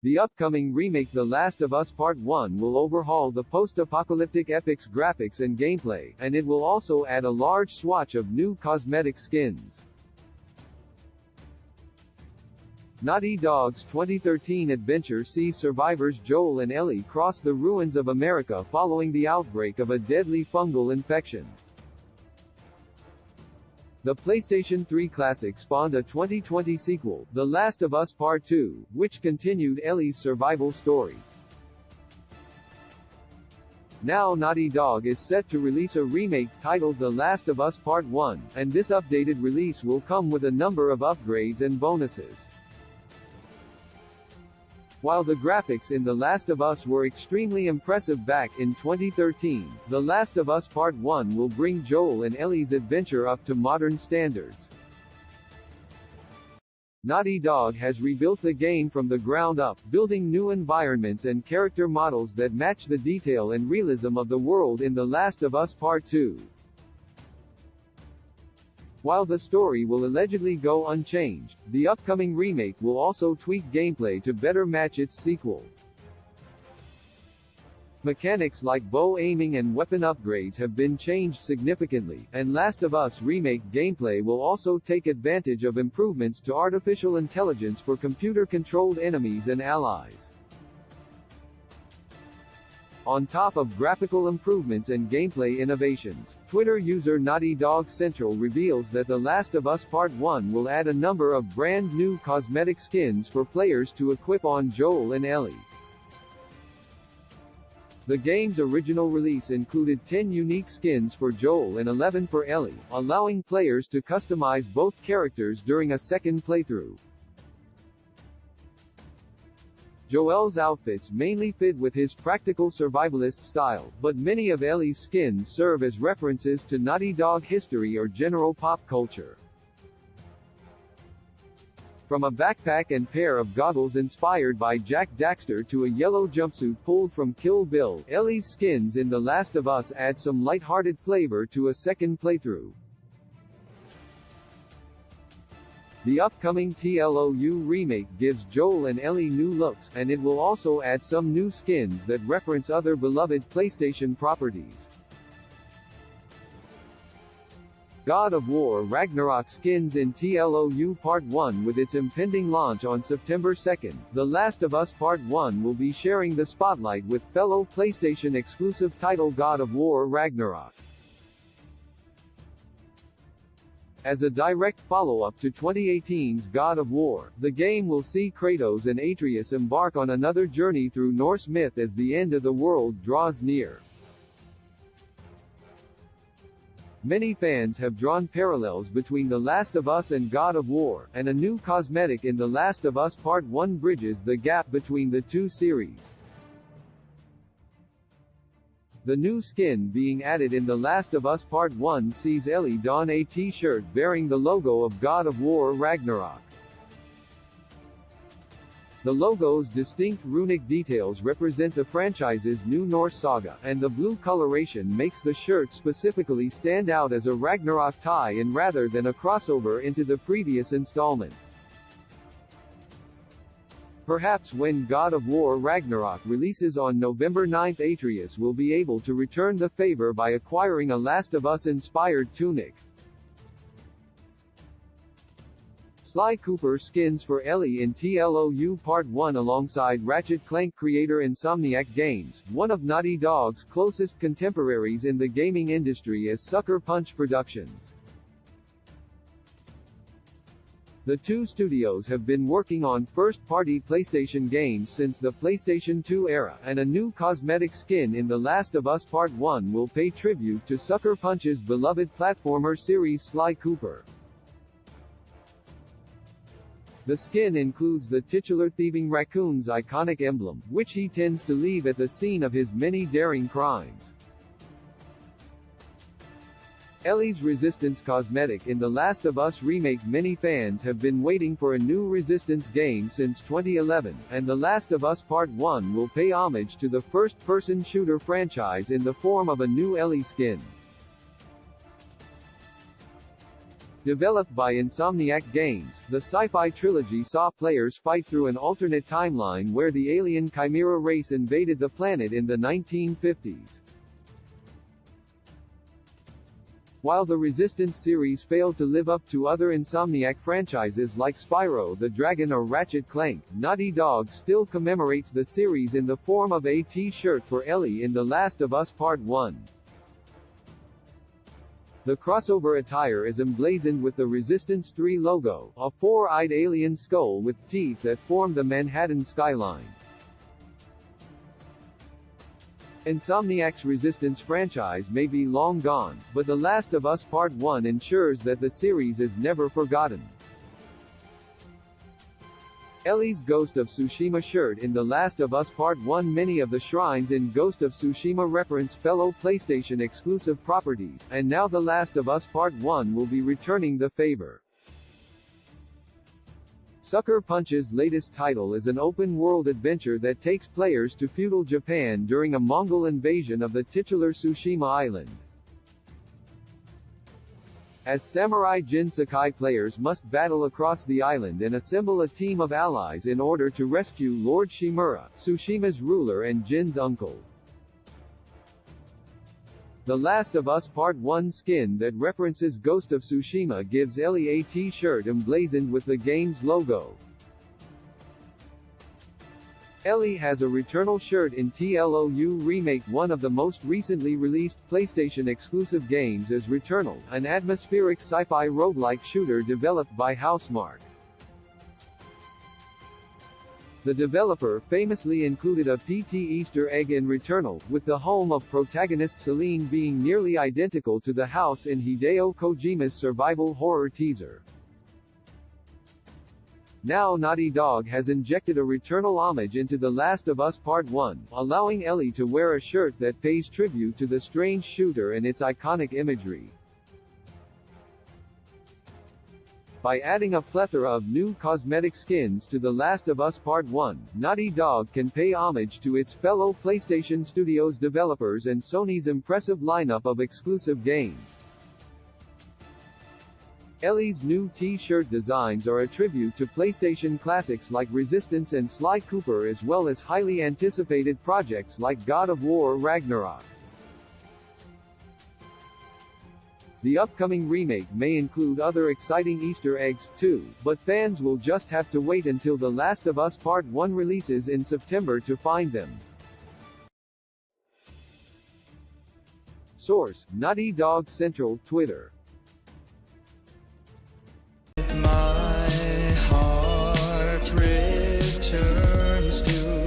The upcoming remake The Last of Us Part 1 will overhaul the post-apocalyptic epic's graphics and gameplay, and it will also add a large swatch of new cosmetic skins. Naughty Dog's 2013 adventure sees survivors Joel and Ellie cross the ruins of America following the outbreak of a deadly fungal infection. The PlayStation 3 classic spawned a 2020 sequel, The Last of Us Part 2, which continued Ellie's survival story. Now Naughty Dog is set to release a remake titled The Last of Us Part 1, and this updated release will come with a number of upgrades and bonuses. While the graphics in The Last of Us were extremely impressive back in 2013, The Last of Us Part 1 will bring Joel and Ellie's adventure up to modern standards. Naughty Dog has rebuilt the game from the ground up, building new environments and character models that match the detail and realism of the world in The Last of Us Part 2. While the story will allegedly go unchanged, the upcoming remake will also tweak gameplay to better match its sequel. Mechanics like bow aiming and weapon upgrades have been changed significantly, and Last of Us Remake gameplay will also take advantage of improvements to artificial intelligence for computer-controlled enemies and allies. On top of graphical improvements and gameplay innovations, Twitter user Naughty Dog Central reveals that The Last of Us Part 1 will add a number of brand new cosmetic skins for players to equip on Joel and Ellie. The game's original release included 10 unique skins for Joel and 11 for Ellie, allowing players to customize both characters during a second playthrough. Joel's outfits mainly fit with his practical survivalist style, but many of Ellie's skins serve as references to Naughty Dog history or general pop culture. From a backpack and pair of goggles inspired by Jack Daxter to a yellow jumpsuit pulled from Kill Bill, Ellie's skins in The Last of Us add some light-hearted flavor to a second playthrough. The upcoming TLOU remake gives Joel and Ellie new looks, and it will also add some new skins that reference other beloved PlayStation properties. God of War Ragnarok skins in TLOU Part 1. With its impending launch on September 2, The Last of Us Part 1 will be sharing the spotlight with fellow PlayStation exclusive title God of War Ragnarok. As a direct follow-up to 2018's God of War, the game will see Kratos and Atreus embark on another journey through Norse myth as the end of the world draws near. Many fans have drawn parallels between The Last of Us and God of War, and a new cosmetic in The Last of Us Part 1 bridges the gap between the two series. The new skin being added in The Last of Us Part 1 sees Ellie don a t-shirt bearing the logo of God of War Ragnarok. The logo's distinct runic details represent the franchise's new Norse saga, and the blue coloration makes the shirt specifically stand out as a Ragnarok tie-in rather than a crossover into the previous installment. Perhaps when God of War Ragnarok releases on November 9, Atreus will be able to return the favor by acquiring a Last of Us-inspired tunic. Sly Cooper skins for Ellie in TLOU Part 1 alongside Ratchet & Clank creator Insomniac Games, one of Naughty Dog's closest contemporaries in the gaming industry as Sucker Punch Productions. The two studios have been working on first-party PlayStation games since the PlayStation 2 era, and a new cosmetic skin in The Last of Us Part 1 will pay tribute to Sucker Punch's beloved platformer series Sly Cooper. The skin includes the titular thieving raccoon's iconic emblem, which he tends to leave at the scene of his many daring crimes. Ellie's Resistance cosmetic in The Last of Us Remake. Many fans have been waiting for a new Resistance game since 2011, and The Last of Us Part 1 will pay homage to the first-person shooter franchise in the form of a new Ellie skin. Developed by Insomniac Games, the sci-fi trilogy saw players fight through an alternate timeline where the alien Chimera race invaded the planet in the 1950s. While the Resistance series failed to live up to other Insomniac franchises like Spyro the Dragon or Ratchet & Clank, Naughty Dog still commemorates the series in the form of a T-shirt for Ellie in The Last of Us Part 1. The crossover attire is emblazoned with the Resistance 3 logo, a four-eyed alien skull with teeth that form the Manhattan skyline. Insomniac's Resistance franchise may be long gone, but The Last of Us Part 1 ensures that the series is never forgotten. Ellie's Ghost of Tsushima shirt in The Last of Us Part 1. Many of the shrines in Ghost of Tsushima reference fellow PlayStation exclusive properties, and now The Last of Us Part 1 will be returning the favor. Sucker Punch's latest title is an open-world adventure that takes players to feudal Japan during a Mongol invasion of the titular Tsushima island. As Samurai Jin Sakai, players must battle across the island and assemble a team of allies in order to rescue Lord Shimura, Tsushima's ruler and Jin's uncle. The Last of Us Part 1 skin that references Ghost of Tsushima gives Ellie a T-shirt emblazoned with the game's logo. Ellie has a Returnal shirt in TLOU Remake. One of the most recently released PlayStation-exclusive games is Returnal, an atmospheric sci-fi roguelike shooter developed by Housemarque. The developer famously included a PT Easter egg in Returnal, with the home of protagonist Celine being nearly identical to the house in Hideo Kojima's survival horror teaser. Now Naughty Dog has injected a Returnal homage into The Last of Us Part 1, allowing Ellie to wear a shirt that pays tribute to the strange shooter and its iconic imagery. By adding a plethora of new cosmetic skins to The Last of Us Part 1, Naughty Dog can pay homage to its fellow PlayStation Studios developers and Sony's impressive lineup of exclusive games. Ellie's new T-shirt designs are a tribute to PlayStation classics like Resistance and Sly Cooper, as well as highly anticipated projects like God of War Ragnarok. The upcoming remake may include other exciting Easter eggs, too, but fans will just have to wait until The Last of Us Part 1 releases in September to find them. Source: Naughty Dog Central, Twitter. My heart returns to